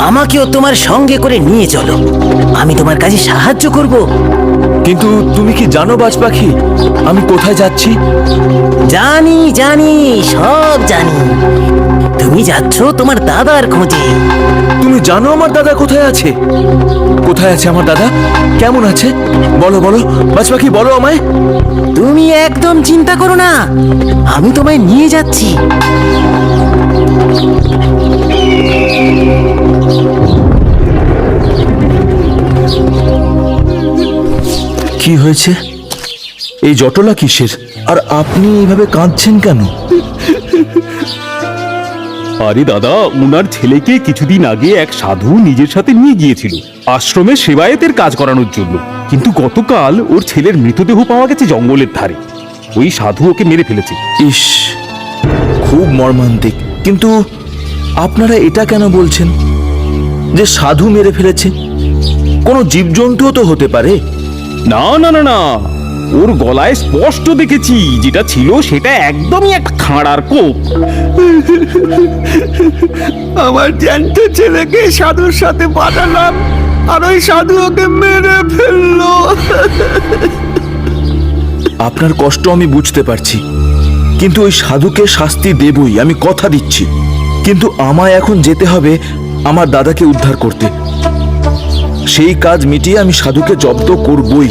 আমাকেও তোমার সঙ্গে করে নিয়ে চলো, আমি তোমার কাজে সাহায্য করব। কিন্তু তুমি কি জানো বাজ পাখি, আমি কোথায় যাচ্ছি? জানি জানি, সব জানি। তুমি যাচ্ছ তোমার দাদার খোঁজে। তুমি জানো আমার দাদা কোথায় আছে? কোথায় আছে আমার দাদা? কেমন আছে? বলো বলো বাজ পাখি, বলো আমায়। তুমি একদম চিন্তা করো না, আমি তোমায় নিয়ে যাচ্ছি। কি হয়েছে? এই জটলা কিসের? আর আপনি এইভাবে কাঁদছেন কেন? আরে দাদা, উনার ছেলেকে কিছুদিন আগে এক সাধু নিজের সাথে নিয়ে গিয়েছিল আশ্রমে সেবায়েতের কাজ করানোর জন্য। কিন্তু গতকাল ওর ছেলের মৃতদেহ পাওয়া গেছে জঙ্গলের ধারে। ওই সাধু ওকে মেরে ফেলেছে। ইস, খুব মর্মান্তিক। কিন্তু আপনারা এটা কেন বলছেন যে সাধু মেরে ফেলেছে? কোনো জীবজন্তুও তো হতে পারে। না না না না, ওর গলায় স্পষ্ট দেখেছি যেটা ছিল সেটা একদমই একটা খাঁড়ার কোপ। আমার জ্যান্ত ছেলেকে সাধুর সাথে পাঠালাম, আর ওই সাধু ওকে মেরে ফেললো। আপনার কষ্ট আমি বুঝতে পারছি, কিন্তু ওই সাধুকে শাস্তি দেবই, আমি কথা দিচ্ছি। কিন্তু আমায় এখন যেতে হবে আমার দাদাকে উদ্ধার করতে। সেই কাজ মিটিয়ে আমি সাধুকে জব্দ করবই।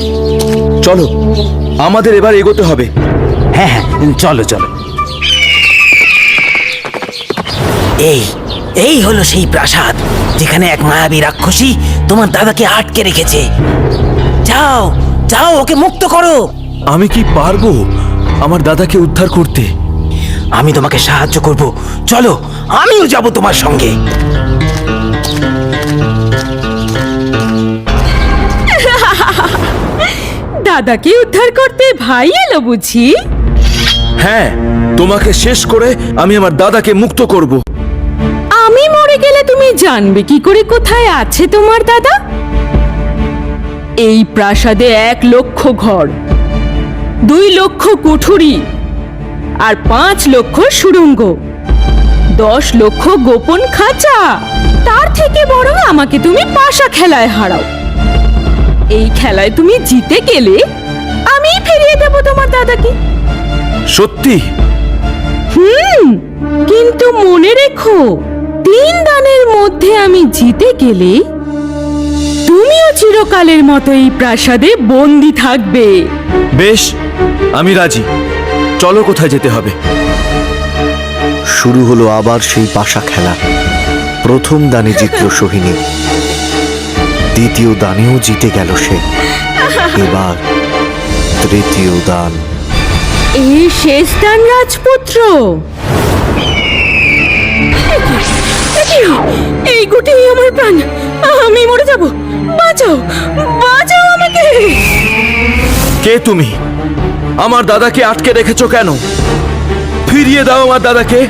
চলো, আমাদের এবার এগোতে হবে। হ্যাঁ হ্যাঁ, চলো চলো। এই এই হলো সেই প্রাসাদ যেখানে এক মায়াবী রাক্ষসী তোমার দাদাকে আটকে রেখেছে। যাও যাও, ওকে মুক্ত করো। আমি কি পারবো আমার দাদাকে উদ্ধার করতে? আমি তোমাকে সাহায্য করব, চলো আমিও যাব তোমার সঙ্গে। দাদাকে উদ্ধার করতে ভাই এলো বুঝি? হ্যাঁ, তোমাকে শেষ করে আমি আমার দাদাকে মুক্ত করব। আমি মরে গেলে তুমি জানবে কি করে কোথায় আছে তোমার দাদা? এই প্রাসাদে 1 লক্ষ ঘর, 2 লক্ষ কুঠুরি, আর 5 লক্ষ সুড়ঙ্গ, 10 লক্ষ গোপন খাঁচা। তার থেকে বরং আমাকে তুমি পাশা খেলায় হারাও। এই খেলায় তুমি জিতে গেলে আমি ফিরিয়ে দেব তোমার দাদাকে। সত্যি? কিন্তু মনে রেখো, 3 দানের মধ্যে আমি জিতে গেলে তুমিও চিরকালের মতো এই প্রাসাদে বন্দি থাকবে। বেশ, আমি রাজি। চলো, কোথায় যেতে হবে? শুরু হলো আবার সেই পাশা খেলা। প্রথম দানে জিতল সোহিনী, দ্বিতীয় দানেও জিতে গেল সে। এবার তৃতীয় দান। এই শেষ দান রাজপুত্র। এই গুটি আমার প্রাণ, আমি মরে যাব। বাঁচাও, বাঁচাও আমাকে। কে তুমি? আমার দাদাকে আটকে রেখেছো কেন? ফিরিয়ে দাও আমার দাদাকে।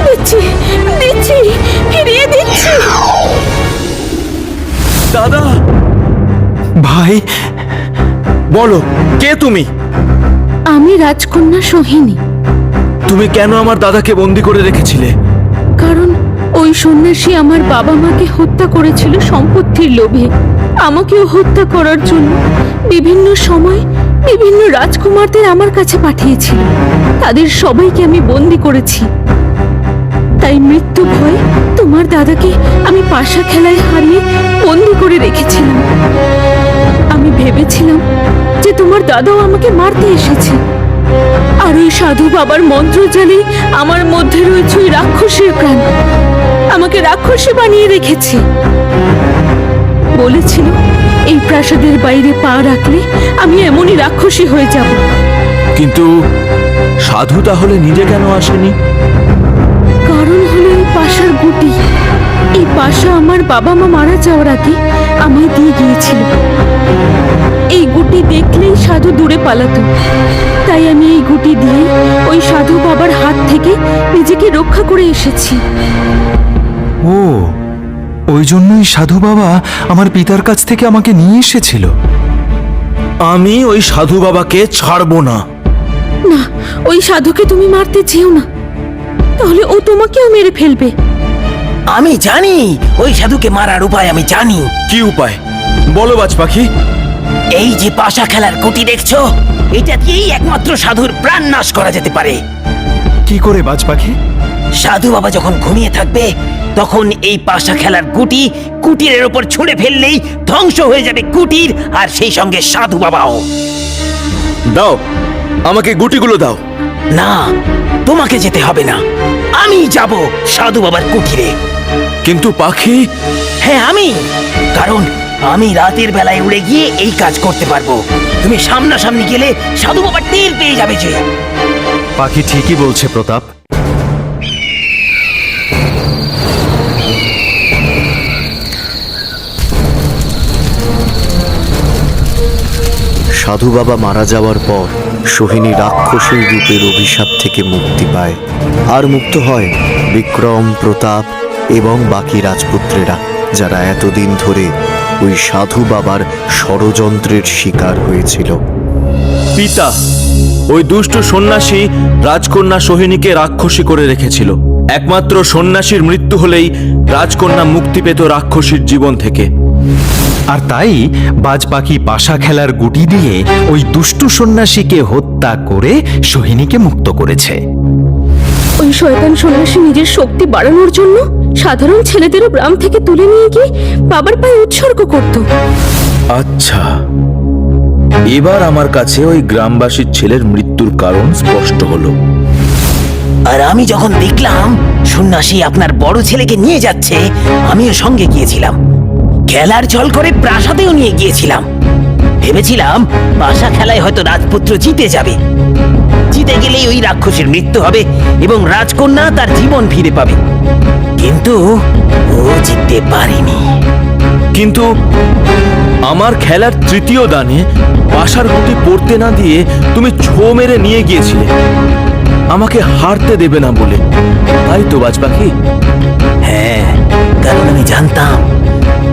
দিচ্ছি দিচ্ছি, ফিরিয়ে দিচ্ছি। দাদা, ভাই, বলো কে তুমি? আমি রাজকন্যা সোহিনী। তুমি কেন আমার দাদাকে বন্দি করে রেখেছিলে? কারণ ওই সন্ন্যাসী আমার বাবা মাকে হত্যা করেছিল সম্পত্তির লোভে। আমাকেও হত্যা করার জন্য বিভিন্ন সময় বিভিন্ন রাজকুমারদের আমার কাছে পাঠিয়েছিল। তাদের সবাইকে আমি বন্দি করেছি। তাই মৃত্যু ভয় তোমার দাদাকে আমি পাশা খেলায় হারিয়ে বন্দি করে রেখেছিলাম। আমি ভেবেছিলাম যে তোমার দাদাও আমাকে মারতে এসেছে, আর ওই সাধু বাবার মন্ত্র জালে আমার মধ্যে রয়েছে ওই রাক্ষসের প্রাণ। আমাকে রাক্ষসী বানিয়ে রেখেছে। বলেছিল এই প্রাসাদের বাইরে পা রাখলে আমি এমনই রাক্ষসী হয়ে যাব। কিন্তু সাধু তাহলে নিজে কেন আসেনি? কারণ হলো এই পাশার গুটি। এই পাশা আমার বাবা মা মারা যাওয়ার আগে আমায় দিয়ে গিয়েছিল। এই গুটি দেখলেই সাধু দূরে পালাতো। তাই আমি এই গুটি দিয়ে ওই সাধু বাবার হাত থেকে নিজেকে রক্ষা করে এসেছি। ও, ওই জন্যই সাধু বাবা আমার পিতার কাছ থেকে আমাকে নিয়ে এসেছিল। আমি ওই সাধু বাবাকে ছাড়বো না। না, ওই সাধুকে তুমি মারতে চেও না, তাহলে ও তোমাকেও মেরে ফেলবে। আমি জানি ওই সাধুকে মারার উপায় আমি জানি। কি উপায় বলো বাজ পাখি। এই যে পাশা খেলার কুটি দেখছো, এটা দিয়েই একমাত্র সাধুর প্রাণ নাশ করা যেতে পারে। কি করে বাজ পাখি? সাধু বাবা যখন ঘুমিয়ে থাকবে তখন এই পাশা খেলার গুটি কুটিরের ওপর ছুঁড়ে ফেললেই ধ্বংস হয়ে যাবে কুটির, আর সেই সঙ্গে সাধু বাবাও। দাও আমাকে গুটিগুলো দাও। না, তোমাকে যেতে হবে না, আমি যাব সাধু বাবার কুটিরে। কিন্তু পাখি। হ্যাঁ আমি, কারণ আমি রাতের বেলায় উড়ে গিয়ে এই কাজ করতে পারবো। তুমি সামনাসামনি গেলে সাধু বাবা টের পেয়ে যাবে যে। পাখি ঠিকই বলছে প্রতাপ। সাধু বাবা মারা যাওয়ার পর সোহিনী রাক্ষসীর রূপের অভিশাপ থেকে মুক্তি পায়, আর মুক্ত হয় বিক্রম, প্রতাপ এবং বাকি রাজপুত্রেরা, যারা এতদিন ধরে ওই সাধু বাবার ষড়যন্ত্রের শিকার হয়েছিল। পিতা, ওই দুষ্ট সন্ন্যাসী রাজকন্যা সোহিনীকে রাক্ষসী করে রেখেছিল। একমাত্র সন্ন্যাসীর মৃত্যু হলেই রাজকন্যা মুক্তি পেত রাক্ষসীর জীবন থেকে। আর তাই বাজ পাখি পাশা খেলার গুটি দিয়ে ওই দুষ্টু সন্ন্যাসীকে হত্যা করে সোহিনীকে মুক্ত করেছে। ওই শয়তান সন্ন্যাসী নিজের শক্তি বাড়ানোর জন্য সাধারণ ছেলেদেরও গ্রাম থেকে তুলে নিয়ে গিয়ে বাবার পায়ে উৎসর্গ করত। আচ্ছা, এবার আমার কাছে ওই গ্রামবাসীর ছেলের মৃত্যুর কারণ স্পষ্ট হলো। আর আমি যখন দেখলাম সন্ন্যাসী আপনার বড় ছেলেকে নিয়ে যাচ্ছে, আমিও সঙ্গে গিয়েছিলাম। খেলার ছল করে প্রাসাদেও নিয়ে গিয়েছিলাম। ভেবেছিলাম পাশা খেলায় হয়তো রাজপুত্র জিতে যাবে। জিতে গেলেই ওই রাক্ষসীর মৃত্যু হবে এবং রাজকন্যা তার জীবন ফিরে পাবে। কিন্তু ও জিততে পারেনি। কিন্তু আমার খেলার তৃতীয় দানে পাশার গুটি পড়তে না দিয়ে তুমি ছো মেরে নিয়ে গিয়েছিলে আমাকে হারতে দেবে না বলে, তাই তো বাজ পাখি? হ্যাঁ, কারণ আমি জানতাম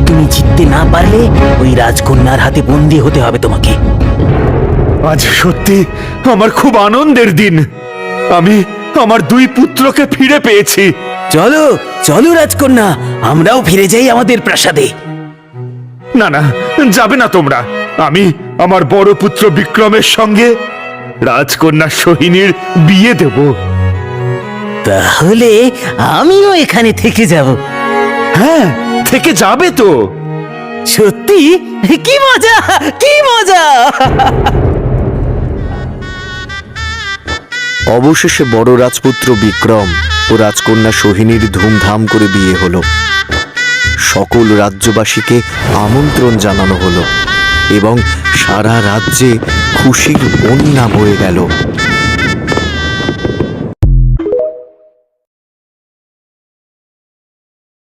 তুমি জিততে না পারলে ওই রাজকন্যার হাতে বন্দী হতে হবে তোমাকে। আজ সত্যি আমার খুব আনন্দের দিন। আমি আমার দুই পুত্রকে ফিরে পেয়েছি। চলো চলো রাজকন্যা, আমরাও ফিরে যাই আমাদের প্রাসাদে। না না, যাবে না তোমরা। আমি আমার বড় পুত্র বিক্রমের সঙ্গে রাজকন্যা সোহিনীর বিয়ে দেব। তাহলে আমিও এখানে থেকে যাব। হ্যাঁ, থেকে যাবে তো। সত্যি? কি মজা, কি মজা! অবশেষে বড় রাজপুত্র বিক্রম ও রাজকন্যা সোহিনীর ধুমধাম করে বিয়ে হলো। সকল রাজ্যবাসীকে আমন্ত্রণ জানানো হলো এবং সারা রাজ্যে খুশির বন্যা বয়ে গেল।